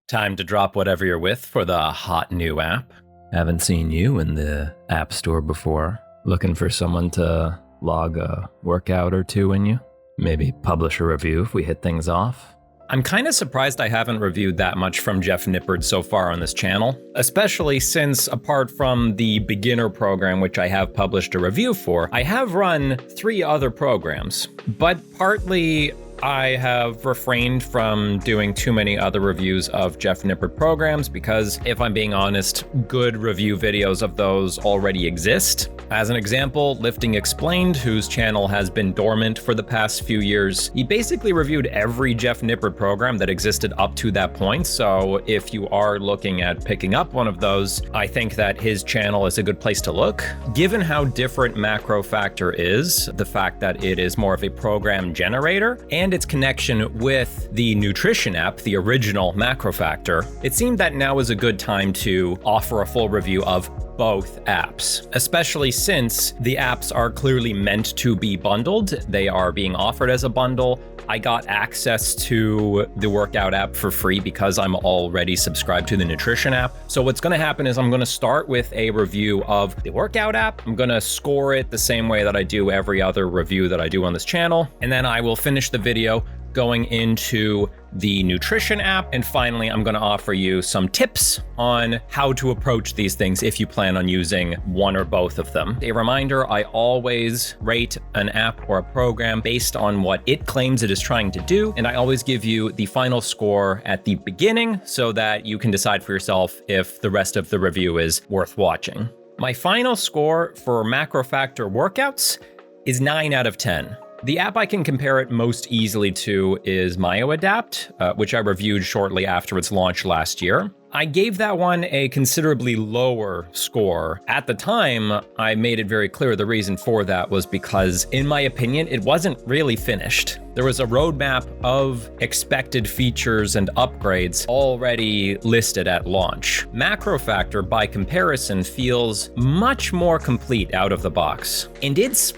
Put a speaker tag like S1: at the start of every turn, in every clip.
S1: Time to drop whatever you're with for the hot new app. Haven't seen you in the App Store before. Looking for someone to log a workout or two in you? Maybe publish a review if we hit things off? I'm kind of surprised I haven't reviewed that much from Jeff Nippard so far on this channel, especially since apart from the beginner program, which I have published a review for, I have run 3 other programs, but partly I have refrained from doing too many other reviews of Jeff Nippard programs because, if I'm being honest, good review videos of those already exist. As an example, Lifting Explained, whose channel has been dormant for the past few years, he basically reviewed every Jeff Nippard program that existed up to that point, so if you are looking at picking up one of those, I think that his channel is a good place to look. Given how different MacroFactor is, the fact that it is more of a program generator, and its connection with the nutrition app, the original MacroFactor, it seemed that now is a good time to offer a full review of both apps, especially since the apps are clearly meant to be bundled. They are being offered as a bundle. I got access to the workout app for free because I'm already subscribed to the nutrition app. So what's going to happen is I'm going to start with a review of the workout app. I'm going to score it the same way that I do every other review that I do on this channel. And then I will finish the video going into the nutrition app. And finally, I'm going to offer you some tips on how to approach these things if you plan on using one or both of them. A reminder, I always rate an app or a program based on what it claims it is trying to do. And I always give you the final score at the beginning so that you can decide for yourself if the rest of the review is worth watching. My final score for MacroFactor workouts is 9 out of 10. The app I can compare it most easily to is MyoAdapt, which I reviewed shortly after its launch last year. I gave that one a considerably lower score. At the time, I made it very clear the reason for that was because, in my opinion, it wasn't really finished. There was a roadmap of expected features and upgrades already listed at launch. MacroFactor, by comparison, feels much more complete out of the box. And it's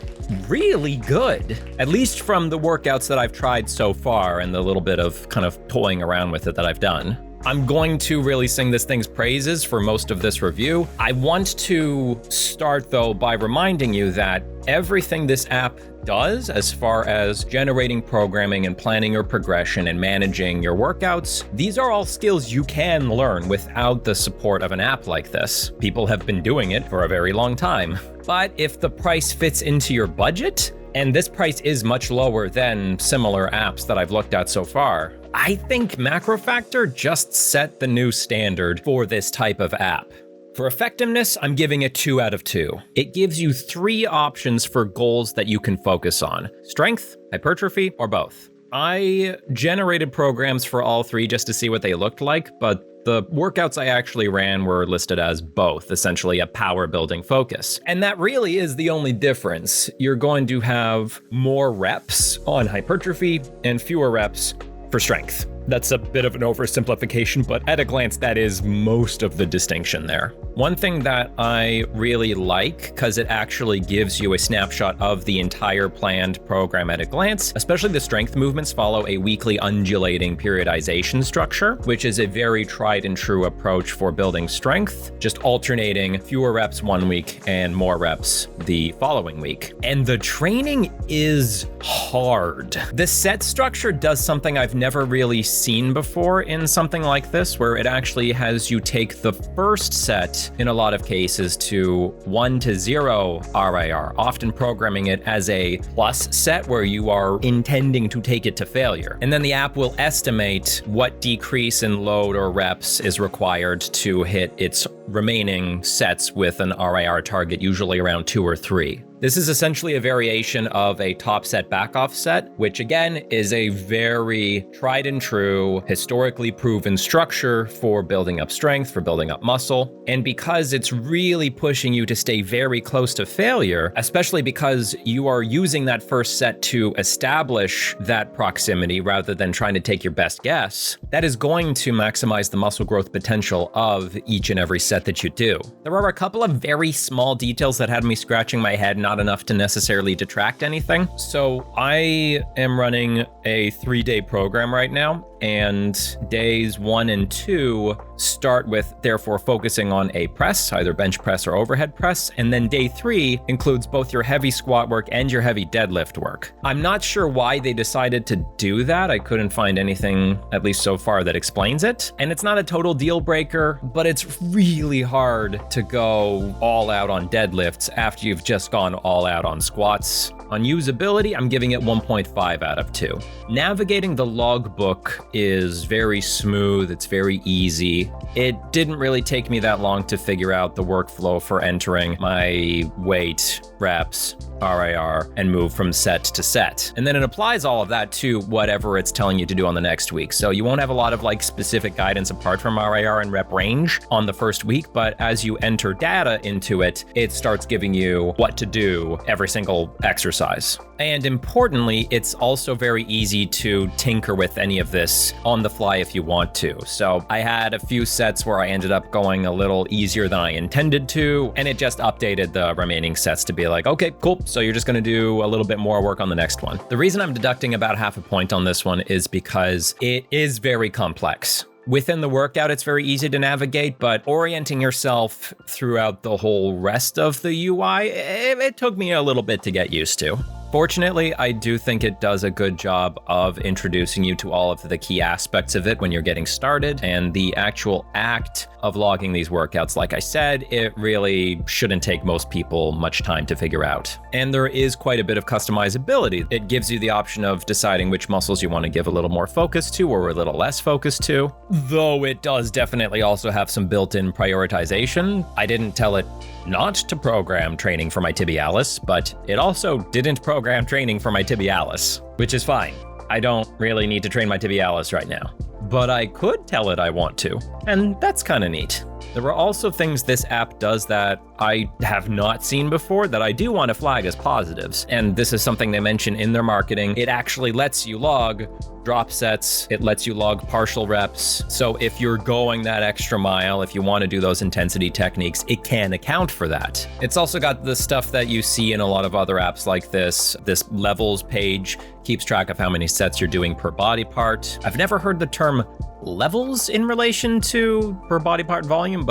S1: really good, at least from the workouts that I've tried so far and the little bit of kind of toying around with it that I've done. I'm going to really sing this thing's praises for most of this review. I want to start, though, by reminding you that everything this app does as far as generating programming and planning your progression and managing your workouts, these are all skills you can learn without the support of an app like this. People have been doing it for a very long time. But if the price fits into your budget, and this price is much lower than similar apps that I've looked at so far, I think MacroFactor just set the new standard for this type of app. For effectiveness, I'm giving it 2 out of 2. It gives you 3 options for goals that you can focus on: strength, hypertrophy, or both. I generated programs for all 3 just to see what they looked like, but the workouts I actually ran were listed as both, essentially a power building focus. And that really is the only difference. You're going to have more reps on hypertrophy and fewer reps for strength. That's a bit of an oversimplification, but at a glance, that is most of the distinction there. One thing that I really like, because it actually gives you a snapshot of the entire planned program at a glance, especially the strength movements follow a weekly undulating periodization structure, which is a very tried and true approach for building strength, just alternating fewer reps one week and more reps the following week. And the training is hard. The set structure does something I've never really seen before in something like this, where it actually has you take the first set in a lot of cases to 1 to 0 RIR, often programming it as a plus set where you are intending to take it to failure. And then the app will estimate what decrease in load or reps is required to hit its remaining sets with an RIR target, usually around 2 or 3. This is essentially a variation of a top set back off set, which again is a very tried and true, historically proven structure for building up strength, for building up muscle. And because it's really pushing you to stay very close to failure, especially because you are using that first set to establish that proximity rather than trying to take your best guess, that is going to maximize the muscle growth potential of each and every set that you do. There are a couple of very small details that had me scratching my head, not enough to necessarily detract anything. So I am running a 3-day program right now, and days 1 and 2 start with therefore focusing on a press, either bench press or overhead press, and then day 3 includes both your heavy squat work and your heavy deadlift work. I'm not sure why they decided to do that. I couldn't find anything, at least so far, that explains it. And it's not a total deal breaker, but it's really hard to go all out on deadlifts after you've just gone all out on squats. On usability, I'm giving it 1.5 out of 2. Navigating the logbook is very smooth, it's very easy. It didn't really take me that long to figure out the workflow for entering my weight, reps, RIR, and move from set to set. And then it applies all of that to whatever it's telling you to do on the next week. So you won't have a lot of specific guidance apart from RIR and rep range on the first week, but as you enter data into it, it starts giving you what to do every single exercise. And importantly, it's also very easy to tinker with any of this on the fly if you want to. So I had a few sets where I ended up going a little easier than I intended to, and it just updated the remaining sets to be like, okay, cool. So you're just gonna do a little bit more work on the next one. The reason I'm deducting about half a point on this one is because it is very complex. Within the workout, it's very easy to navigate, but orienting yourself throughout the whole rest of the UI, it took me a little bit to get used to. Fortunately, I do think it does a good job of introducing you to all of the key aspects of it when you're getting started, and the actual act of logging these workouts, like I said, it really shouldn't take most people much time to figure out. And there is quite a bit of customizability. It gives you the option of deciding which muscles you want to give a little more focus to or a little less focus to, though it does definitely also have some built-in prioritization. I didn't tell it not to program training for my tibialis, but it also didn't program training for my tibialis, which is fine. I don't really need to train my tibialis right now, but I could tell it I want to, and that's kind of neat. There are also things this app does that I have not seen before that I do want to flag as positives. And this is something they mention in their marketing. It actually lets you log drop sets. It lets you log partial reps. So if you're going that extra mile, if you want to do those intensity techniques, it can account for that. It's also got the stuff that you see in a lot of other apps like this. This levels page keeps track of how many sets you're doing per body part. I've never heard the term levels in relation to per body part volume,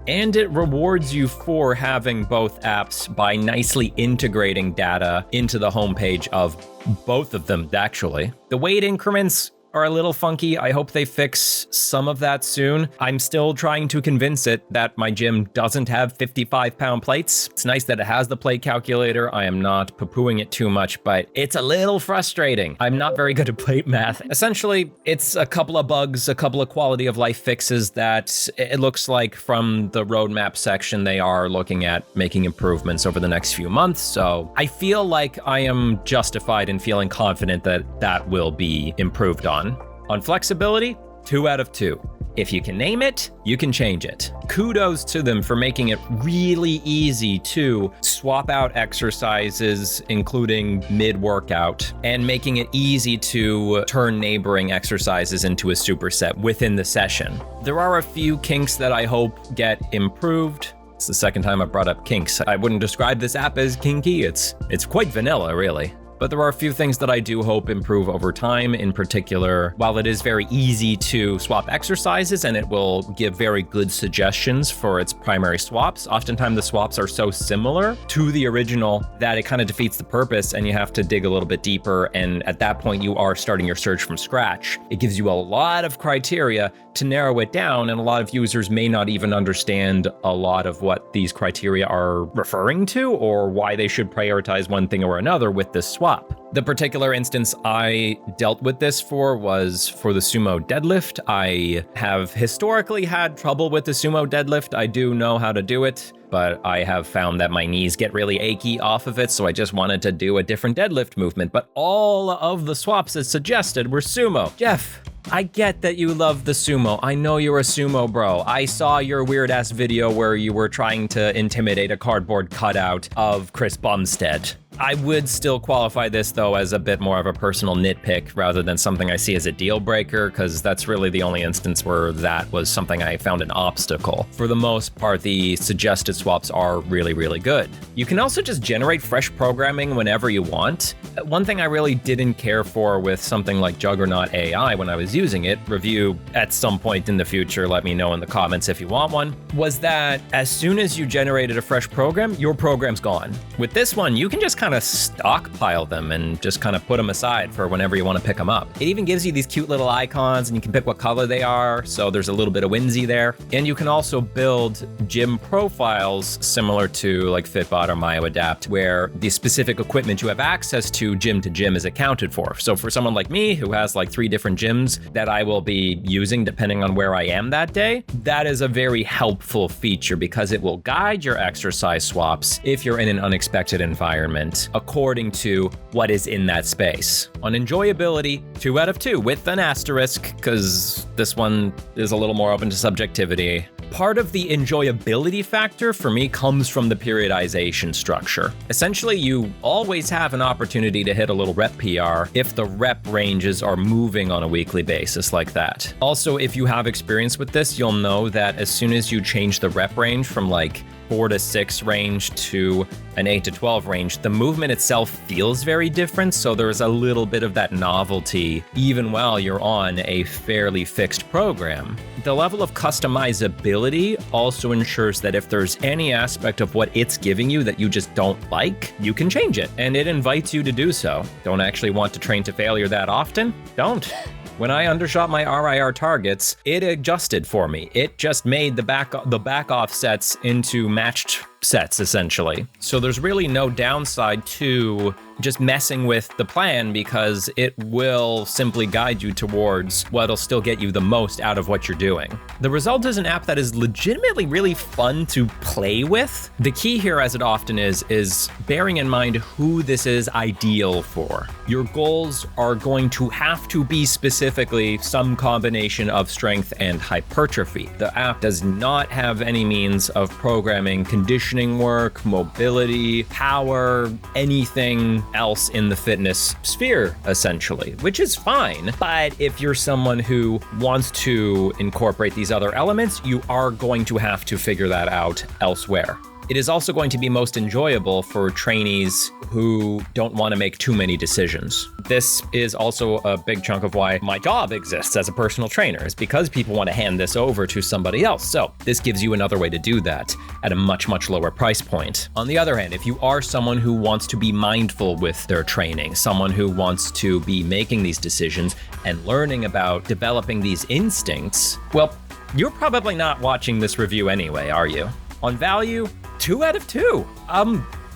S1: and it rewards you for having both apps by nicely integrating data into the homepage of both of them, actually. The weight increments are a little funky. I hope they fix some of that soon. I'm still trying to convince it that my gym doesn't have 55-pound plates. It's nice that it has the plate calculator. I am not poo-pooing it too much, but it's a little frustrating. I'm not very good at plate math. Essentially, it's a couple of bugs, a couple of quality of life fixes that it looks like from the roadmap section, they are looking at making improvements over the next few months. So I feel like I am justified in feeling confident that that will be improved on. On flexibility, 2 out of 2. If you can name it, you can change it. Kudos to them for making it really easy to swap out exercises, including mid-workout, and making it easy to turn neighboring exercises into a superset within the session. There are a few kinks that I hope get improved. It's the second time I've brought up kinks. I wouldn't describe this app as kinky. It's quite vanilla, really. But there are a few things that I do hope improve over time. In particular, while it is very easy to swap exercises and it will give very good suggestions for its primary swaps, oftentimes the swaps are so similar to the original that it kind of defeats the purpose and you have to dig a little bit deeper. And at that point, you are starting your search from scratch. It gives you a lot of criteria to narrow it down, and a lot of users may not even understand a lot of what these criteria are referring to or why they should prioritize one thing or another with this swap. The particular instance I dealt with this for was for the sumo deadlift. I have historically had trouble with the sumo deadlift. I do know how to do it, but I have found that my knees get really achy off of it, so I just wanted to do a different deadlift movement. But all of the swaps it suggested were sumo. Jeff, I get that you love the sumo. I know you're a sumo bro. I saw your weird ass video where you were trying to intimidate a cardboard cutout of Chris Bumstead. I would still qualify this, though, as a bit more of a personal nitpick rather than something I see as a deal breaker, because that's really the only instance where that was something I found an obstacle. For the most part, the suggested swaps are really, really good. You can also just generate fresh programming whenever you want. One thing I really didn't care for with something like Juggernaut AI when I was using it, review at some point in the future, let me know in the comments if you want one, was that as soon as you generated a fresh program, your program's gone. With this one, you can just kind of stockpile them and just kind of put them aside for whenever you want to pick them up. It even gives you these cute little icons and you can pick what color they are, so there's a little bit of whimsy there. And you can also build gym profiles similar to like Fitbot or MyoAdapt, where the specific equipment you have access to gym is accounted for. So for someone like me who has like 3 different gyms that I will be using depending on where I am that day, that is a very helpful feature because it will guide your exercise swaps if you're in an unexpected environment according to what is in that space. On enjoyability, 2 out of 2 with an asterisk, because this one is a little more open to subjectivity. Part of the enjoyability factor for me comes from the periodization structure. Essentially, you always have an opportunity to hit a little rep PR if the rep ranges are moving on a weekly basis like that. Also, if you have experience with this, you'll know that as soon as you change the rep range from like 4 to 6 range to an 8 to 12 range, the movement itself feels very different, so there's a little bit of that novelty even while you're on a fairly fixed program. The level of customizability also ensures that if there's any aspect of what it's giving you that you just don't like, you can change it, and it invites you to do so. Don't actually want to train to failure that often? Don't. When I undershot my RIR targets, it adjusted for me. It just made the back offsets into matched sets, essentially. So there's really no downside to just messing with the plan because it will simply guide you towards what'll still get you the most out of what you're doing. The result is an app that is legitimately really fun to play with. The key here, as it often is bearing in mind who this is ideal for. Your goals are going to have to be specifically some combination of strength and hypertrophy. The app does not have any means of programming conditioning work, mobility, power, anything else in the fitness sphere, essentially, which is fine. But if you're someone who wants to incorporate these other elements, you are going to have to figure that out elsewhere. It is also going to be most enjoyable for trainees who don't want to make too many decisions. This is also a big chunk of why my job exists as a personal trainer, is because people want to hand this over to somebody else. So this gives you another way to do that at a much, much lower price point. On the other hand, if you are someone who wants to be mindful with their training, someone who wants to be making these decisions and learning about developing these instincts, well, you're probably not watching this review anyway, are you? On value, 2 out of 2.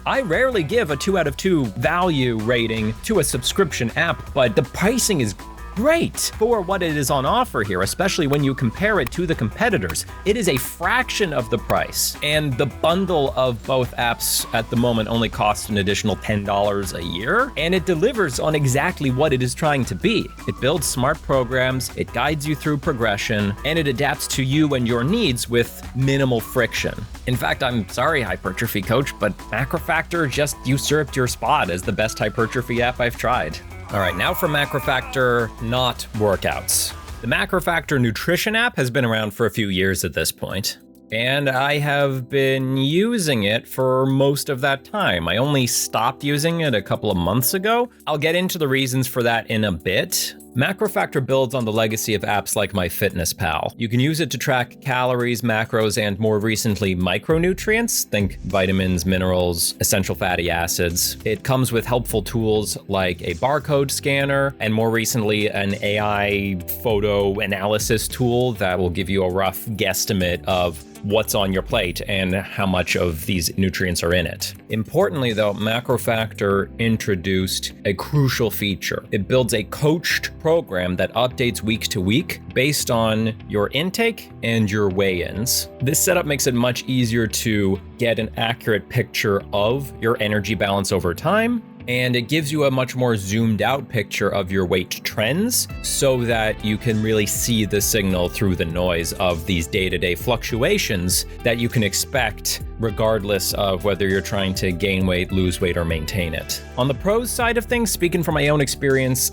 S1: I rarely give a 2 out of 2 value rating to a subscription app, but the pricing is great for what it is on offer here, especially when you compare it to the competitors. It is a fraction of the price, and the bundle of both apps at the moment only costs an additional $10 a year, and it delivers on exactly what it is trying to be. It builds smart programs, it guides you through progression, and it adapts to you and your needs with minimal friction. In fact, I'm sorry, hypertrophy coach, but MacroFactor just usurped your spot as the best hypertrophy app I've tried. All right, now for MacroFactor, not workouts. The MacroFactor nutrition app has been around for a few years at this point, and I have been using it for most of that time. I only stopped using it a couple of months ago. I'll get into the reasons for that in a bit. MacroFactor builds on the legacy of apps like MyFitnessPal. You can use it to track calories, macros, and more recently, micronutrients. Think vitamins, minerals, essential fatty acids. It comes with helpful tools like a barcode scanner, and more recently, an AI photo analysis tool that will give you a rough guesstimate of what's on your plate and how much of these nutrients are in it. Importantly though, MacroFactor introduced a crucial feature. It builds a coached program that updates week to week based on your intake and your weigh-ins. This setup makes it much easier to get an accurate picture of your energy balance over time, and it gives you a much more zoomed out picture of your weight trends so that you can really see the signal through the noise of these day-to-day fluctuations that you can expect regardless of whether you're trying to gain weight, lose weight, or maintain it. On the pros side of things, speaking from my own experience,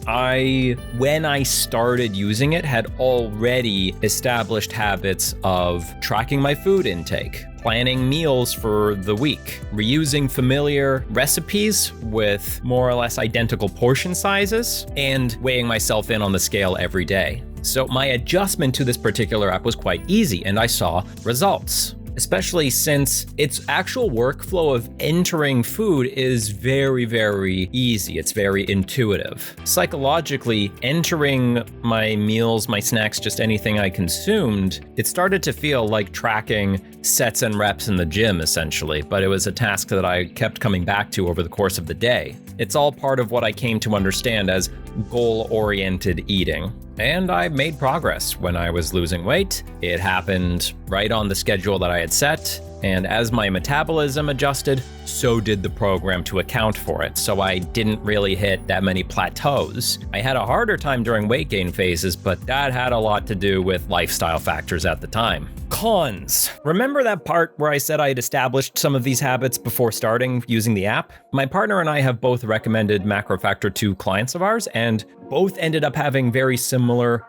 S1: when I started using it, had already established habits of tracking my food intake, planning meals for the week, reusing familiar recipes with more or less identical portion sizes, and weighing myself in on the scale every day. So my adjustment to this particular app was quite easy, and I saw results. Especially since its actual workflow of entering food is very, very easy. It's very intuitive. Psychologically, entering my meals, my snacks, just anything I consumed, it started to feel like tracking sets and reps in the gym, essentially, but it was a task that I kept coming back to over the course of the day. It's all part of what I came to understand as goal-oriented eating. And I made progress when I was losing weight. It happened right on the schedule that I had set, and as my metabolism adjusted, so did the program to account for it, so I didn't really hit that many plateaus. I had a harder time during weight gain phases, but that had a lot to do with lifestyle factors at the time. Cons. Remember that part where I said I had established some of these habits before starting using the app? My partner and I have both recommended MacroFactor to clients of ours, and both ended up having very similar,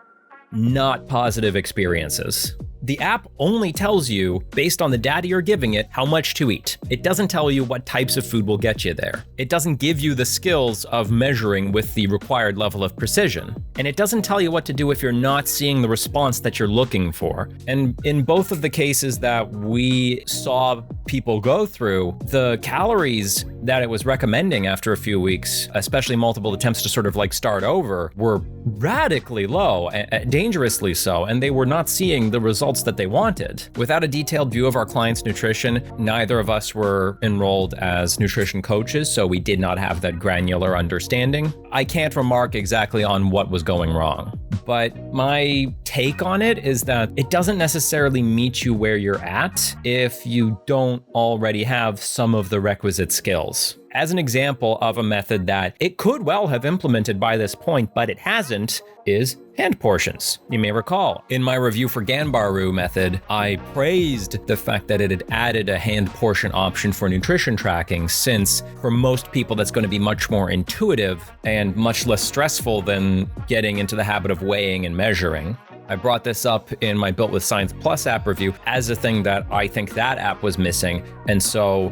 S1: not positive experiences. The app only tells you, based on the data you're giving it, how much to eat. It doesn't tell you what types of food will get you there. It doesn't give you the skills of measuring with the required level of precision. And it doesn't tell you what to do if you're not seeing the response that you're looking for. And in both of the cases that we saw people go through, the calories that it was recommending after a few weeks, especially multiple attempts to sort of like start over, were radically low, dangerously so, and they were not seeing the results that they wanted. Without a detailed view of our clients' nutrition, neither of us were enrolled as nutrition coaches, so we did not have that granular understanding. I can't remark exactly on what was going wrong, but my take on it is that it doesn't necessarily meet you where you're at if you don't already have some of the requisite skills. As an example of a method that it could well have implemented by this point, but it hasn't, is hand portions. You may recall, in my review for Ganbaru method, I praised the fact that it had added a hand portion option for nutrition tracking, since for most people that's going to be much more intuitive and much less stressful than getting into the habit of weighing and measuring. I brought this up in my Built with Science Plus app review as a thing that I think that app was missing, and so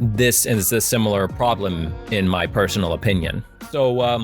S1: this is a similar problem in my personal opinion. So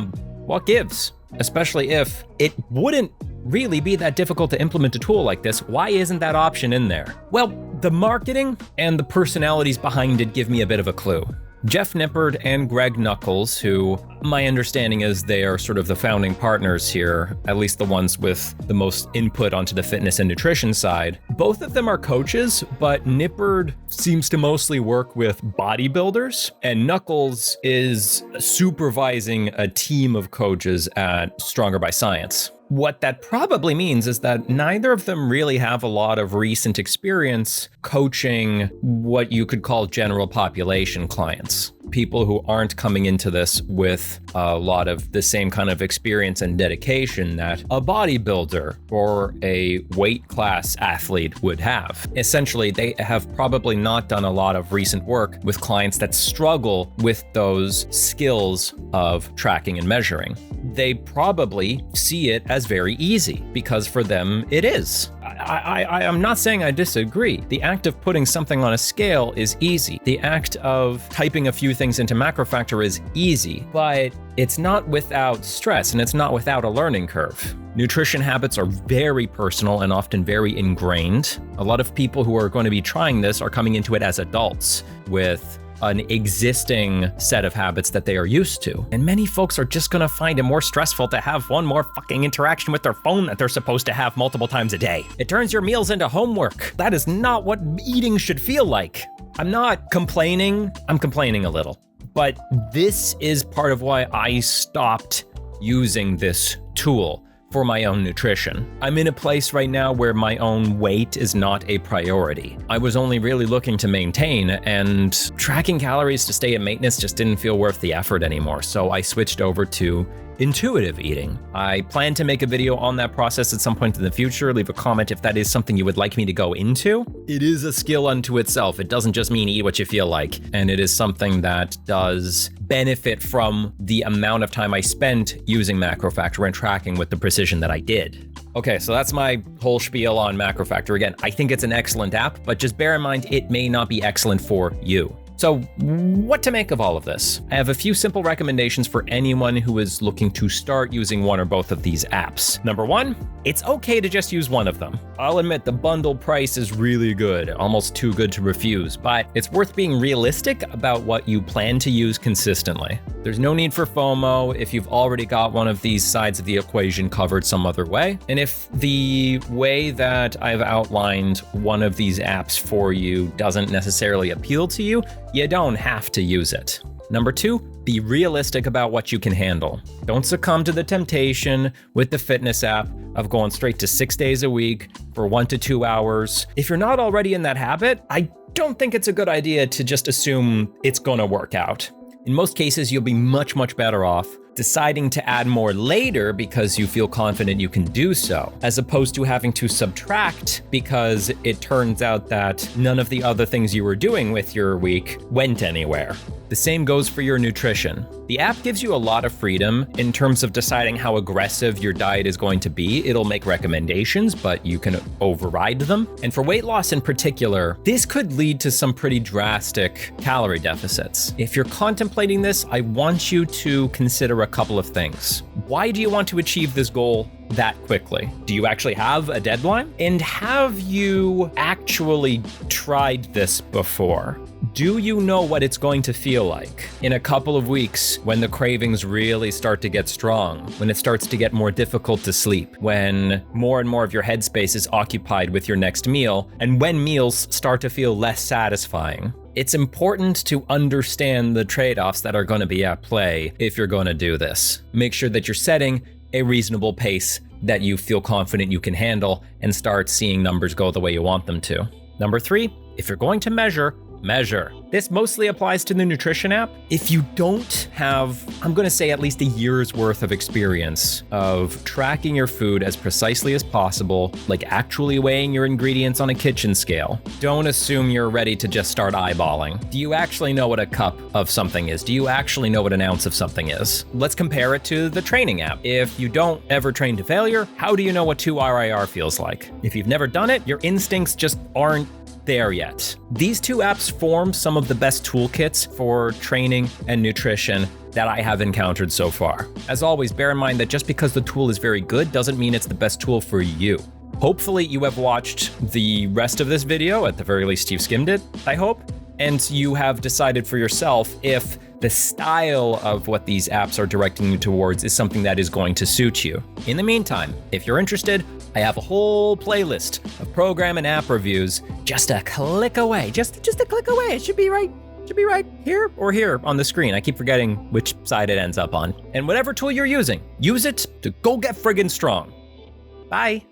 S1: what gives? Especially if it wouldn't really be that difficult to implement a tool like this, why isn't that option in there? Well, the marketing and the personalities behind it give me a bit of a clue. Jeff Nippard and Greg Nuckols, who my understanding is they are sort of the founding partners here, at least the ones with the most input onto the fitness and nutrition side. Both of them are coaches, but Nippard seems to mostly work with bodybuilders, and Nuckols is supervising a team of coaches at Stronger by Science. What that probably means is that neither of them really have a lot of recent experience coaching what you could call general population clients. People who aren't coming into this with a lot of the same kind of experience and dedication that a bodybuilder or a weight class athlete would have. Essentially, they have probably not done a lot of recent work with clients that struggle with those skills of tracking and measuring. They probably see it as very easy because for them it is. I'm not saying I disagree. The act of putting something on a scale is easy. The act of typing a few things into MacroFactor is easy, but it's not without stress and it's not without a learning curve. Nutrition habits are very personal and often very ingrained. A lot of people who are going to be trying this are coming into it as adults with an existing set of habits that they are used to. And many folks are just gonna find it more stressful to have one more fucking interaction with their phone that they're supposed to have multiple times a day. It turns your meals into homework. That is not what eating should feel like. I'm not complaining, I'm complaining a little. But this is part of why I stopped using this tool for my own nutrition. I'm in a place right now where my own weight is not a priority. I was only really looking to maintain, and tracking calories to stay at maintenance just didn't feel worth the effort anymore, so I switched over to intuitive eating. I plan to make a video on that process at some point in the future. Leave a comment if that is something you would like me to go into. It is a skill unto itself. It doesn't just mean eat what you feel like, and it is something that does benefit from the amount of time I spent using MacroFactor and tracking with the precision that I did. Okay, so that's my whole spiel on MacroFactor. Again, I think it's an excellent app, but just bear in mind it may not be excellent for you. So what to make of all of this? I have a few simple recommendations for anyone who is looking to start using one or both of these apps. Number one, it's okay to just use one of them. I'll admit the bundle price is really good, almost too good to refuse, but it's worth being realistic about what you plan to use consistently. There's no need for FOMO if you've already got one of these sides of the equation covered some other way. And if the way that I've outlined one of these apps for you doesn't necessarily appeal to you, you don't have to use it. Number two, be realistic about what you can handle. Don't succumb to the temptation with the fitness app of going straight to 6 days a week for 1 to 2 hours. If you're not already in that habit, I don't think it's a good idea to just assume it's gonna work out. In most cases, you'll be much, much better off deciding to add more later because you feel confident you can do so, as opposed to having to subtract because it turns out that none of the other things you were doing with your week went anywhere. The same goes for your nutrition. The app gives you a lot of freedom in terms of deciding how aggressive your diet is going to be. It'll make recommendations, but you can override them. And for weight loss in particular, this could lead to some pretty drastic calorie deficits. If you're contemplating this, I want you to consider a couple of things. Why do you want to achieve this goal that quickly? Do you actually have a deadline? And have you actually tried this before? Do you know what it's going to feel like in a couple of weeks when the cravings really start to get strong, when it starts to get more difficult to sleep, when more and more of your headspace is occupied with your next meal, and when meals start to feel less satisfying? It's important to understand the trade-offs that are going to be at play if you're going to do this. Make sure that you're setting a reasonable pace that you feel confident you can handle and start seeing numbers go the way you want them to. Number three, if you're going to measure. This mostly applies to the nutrition app. If you don't have, I'm going to say, at least a year's worth of experience of tracking your food as precisely as possible, like actually weighing your ingredients on a kitchen scale, don't assume you're ready to just start eyeballing. Do you actually know what a cup of something is? Do you actually know what an ounce of something is? Let's compare it to the training app. If you don't ever train to failure, how do you know what 2 RIR feels like? If you've never done it, your instincts just aren't there yet. These two apps form some of the best toolkits for training and nutrition that I have encountered so far. As always, bear in mind that just because the tool is very good doesn't mean it's the best tool for you. Hopefully you have watched the rest of this video, at the very least you've skimmed it, I hope, and you have decided for yourself if the style of what these apps are directing you towards is something that is going to suit you. In the meantime, if you're interested, I have a whole playlist of program and app reviews just a click away. Just a click away. It should be right here or here on the screen. I keep forgetting which side it ends up on. And whatever tool you're using, use it to go get friggin' strong. Bye.